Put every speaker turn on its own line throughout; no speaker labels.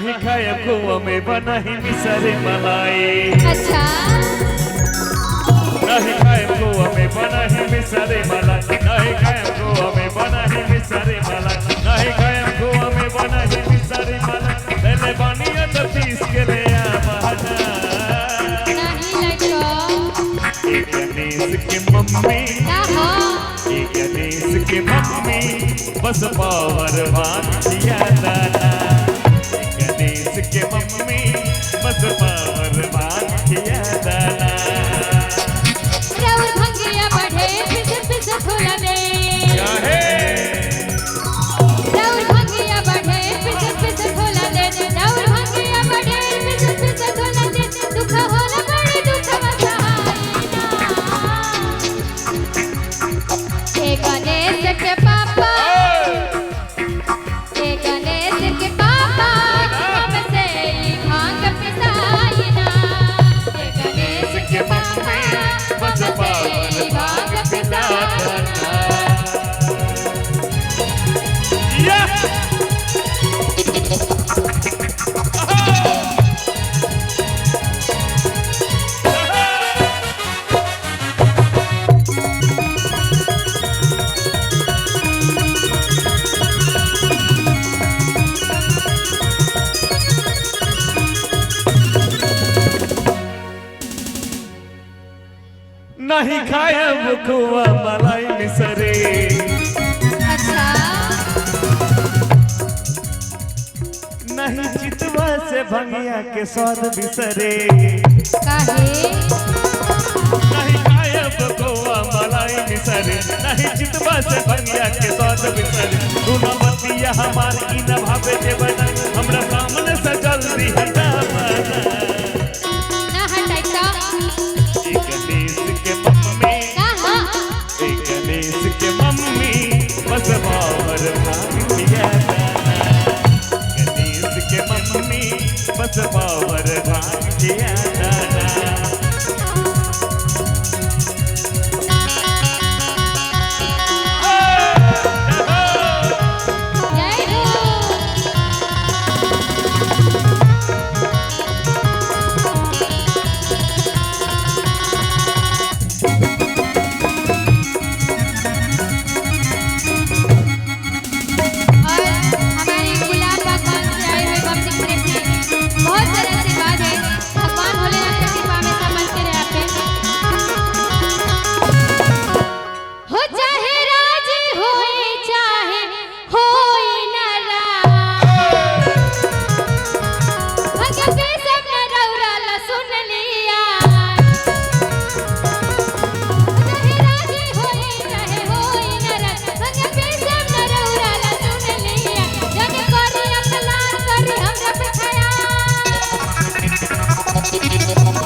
नहीं खाए खोआ में बना ही मिसरे मलाई।
अच्छा
नहीं खाए खोआ में बना ही मिसरे मलाई। नहीं खाए खोआ में बना ही मिसरे मलाई। नहीं खाए खोआ में बना ही मिसरे मलाई। पहले बानिया तो 30 के ले आ बहाना।
नहीं लड़को
एक गणेश के मम्मी
ना हो
एक गणेश के मम्मी बस पावर भान किया दाना। एक गणेश के मम्मी बस पावर भान किया दाना।
राउर भंगिया बढ़े फिस खोला दे
काहे
राउर भंगिया बढ़े फिस खोला दे राउर भंगिया बढ़े फिस खोला दे दुख होला बड़े दुख मचाईना। हे गणेश के पापा हे गणेश के पापा हमसे ई भांग पिसाईना। हे गणेश के पापा
बस पावर भान पिला दाना। या नहीं खाया खोआ मलाई मिसरे।
अच्छा
नहीं चितवा से भंगिया के स्वाद बिसरे।
काहे
नहीं खायब खोआ मलाई मिसरे। नहीं चितवा से भंगिया के स्वाद बिसरे। दुना बतिया हमार ई न भावे देवना। हमरा सामने से जल्दी हटा बना।
ना हटाइता
एक गणेश के मम्मी
ना हो
एक गणेश के मम्मी बस पावर भान किया दाना। गणेश के मम्मी बस पावर भान किया दाना।
जय हो और हमारी गुलाब भगवान से आए हुए पब्लिक प्रेस में बहुत सारे आशीर्वाद है। भगवान भोलेनाथ की कृपा में सब बनते रहे आप पे। हो चाहे राजी होए चाहे होए नाराज भगत पे सब न रौरा सुन लिया। चाहे राजी होए चाहे होए नाराज भगत पे सब न रौरा सुन लिया। जग करी अखलार करी हमरा पे छाया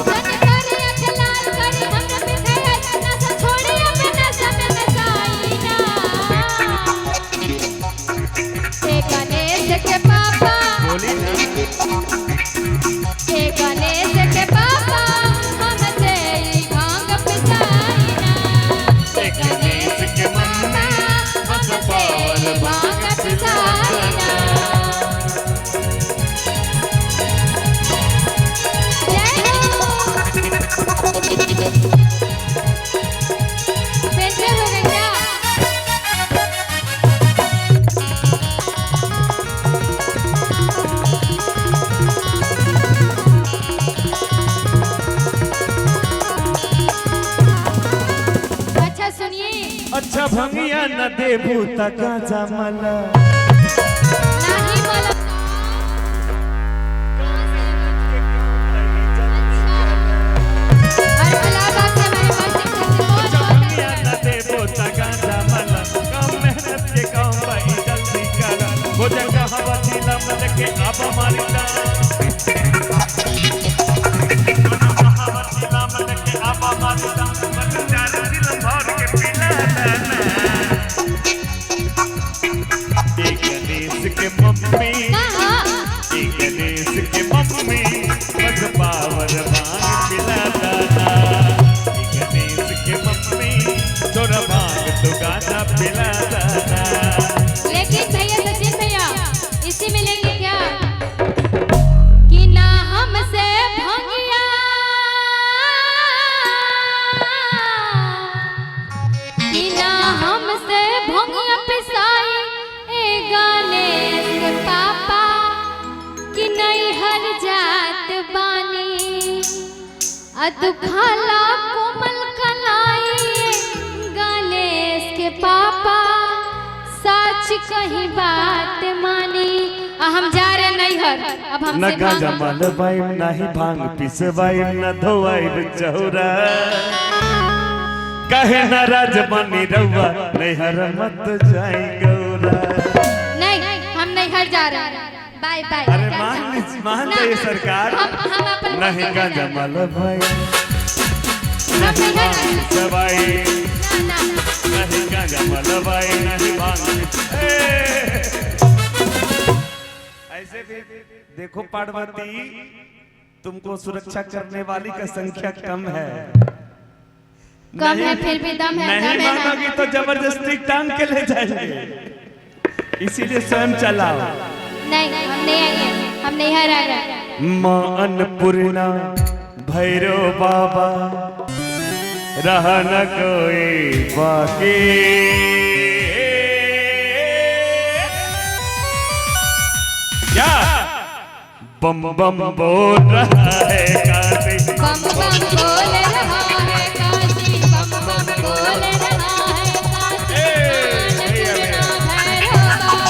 जग करी अखलार करी हमरा पे छाया। नशा छोड़ी अपने नशा में नसाईना। हे गणेश के पापा
बोली ना
हे गणेश के पापा हमसे ई भांग पिसाईना। हे गणेश के पापा हमसे ई भांग पिसाईना। जय हो पेंटर हो गए क्या अच्छा सुनिए
अच्छा भंगिया न देबू त गाजा मला।
नहीं बोला और गुलाब से हमारे पास एक खाते बहुत
भंगिया न देबू त गाजा मला। कम मेहनत के काम भाई जल्दी करा। हो जगह हवा जिला मन के आप हमारी हवा जिला मन के आप हमारी चार दिल भर के पिला दाना। एक गणेश के
अदुखाला कोमल कलाई गणेश के पापा सच कही बात मानी। हम जा रहे नैहर, अब
न
हमसे
गांजा
भांग
मलबाई नहीं भांग पिसबाई न धोवाई चौरा कहे न राजमनी रउआ नैहर मत जाई गौरा।
नहीं, हम नैहर जा रहे हैं। Bye bye.
अरे मान जाइए सरकार।
हम अपन
नहीं गांजा मलबाई
हम
नहीं
नैहर
भांग पिसबाई
ना
नहीं गांजा मलबाई नहीं भांग। ऐसे भी देखो पार्वती, तुमको सुरक्षा करने वाली का संख्या कम है।
कम है फिर भी दम है।
नहीं
दम है ना।
मानोगी तो जबरदस्ती टांग के ले जाएंगे, इसीलिए स्वयं चलाओ।
नहीं, हम नहीं आएंगे, हम नैहर आ गए।
मां अन्नपूर्णा भैरव बाबा रहा न कोई बाकी। क्या बम बम बोल रहा है काशी,
बम बम बोल रहा है काशी, बम बम बोल रहा है काशी। अन्नपूर्णा भैरव बाबा।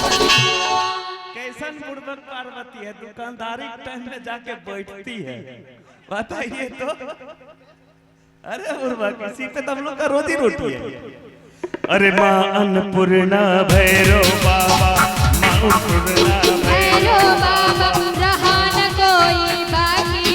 कैसन बुड़बक पार्वती है, दुकानदारी टाइम में जाके बैठती है, बताइए तो। अरे बुड़बक, इसी पे तो हम लोग का रोजी रोटी है। अरे माँ अन्नपूर्णा भैरव बाबा, माँ अन्नपूर्णा
भैरव बाबा रहा न कोई बाकी।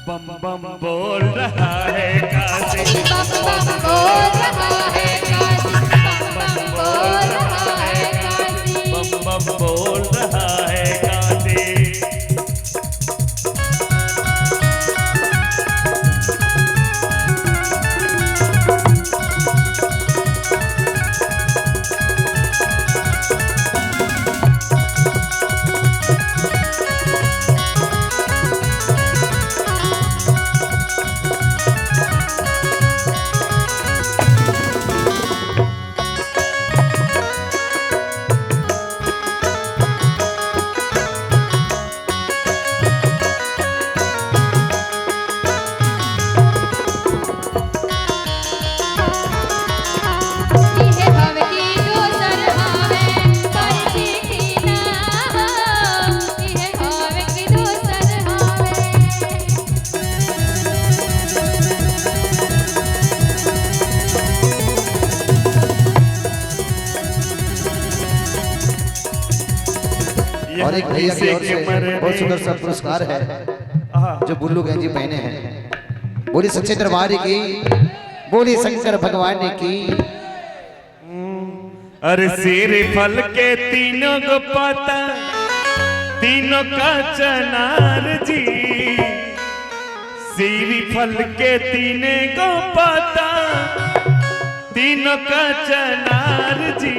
बम बम बोल रहा है काशी,
बम बम बोल रहा है काशी, बम बम बोल रहा है काशी।
बम बम बोल रहा है काशी।
इहे भव की दोसर हावे परती की ना हो। इहे भव की दोसर हावे।
और एक भैया की ओर से बहुत सुंदर सा पुरस्कार है जो बुल्लू गंजी पहने हैं। बोली सच्चे दरबार की, बोली शंकर भगवान की।
अरे सिर फल के तीनों को पता, तीनों का चनार जी। सिर फल के तीने को पता, तीनों का चनार जी।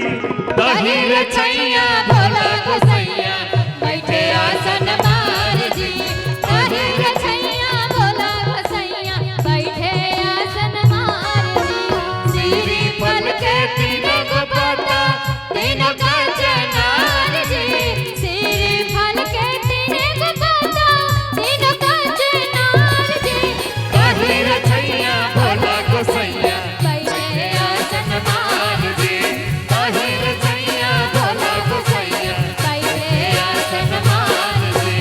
पहिर छैया भोला गोसैया बैठे आसन मार जी। पहिर छैया भोला गोसैया बैठे आसन मार जी। सिरी फल के तीनों को पता, तीनों का चनार जी। सिरी फल के तीनों को पता, तीनों का चनार जी। पहिर छैया भोला गोसैया बैठे आसन मार जी। पहिर छैया भोला गोसैया बैठे आसन मार जी।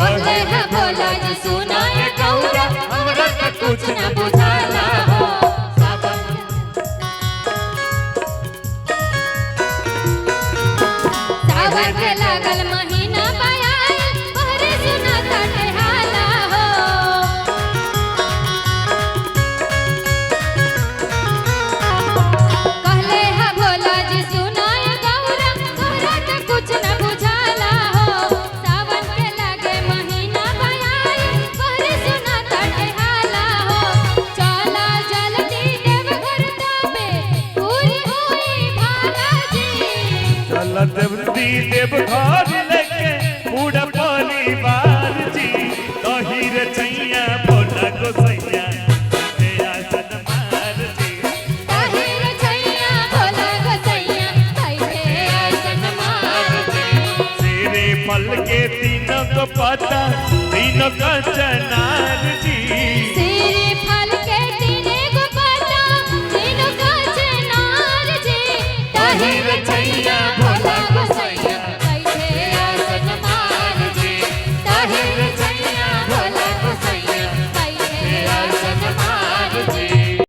बोले है भोला जी सुना ये गौरा, हमरा के कुछ न बुझाला हो। सावन के लागल महीना पायल, बहरे सुना ताटे हाला हो।
फल के तीनों को पता तीनों का चनार जी
तेरे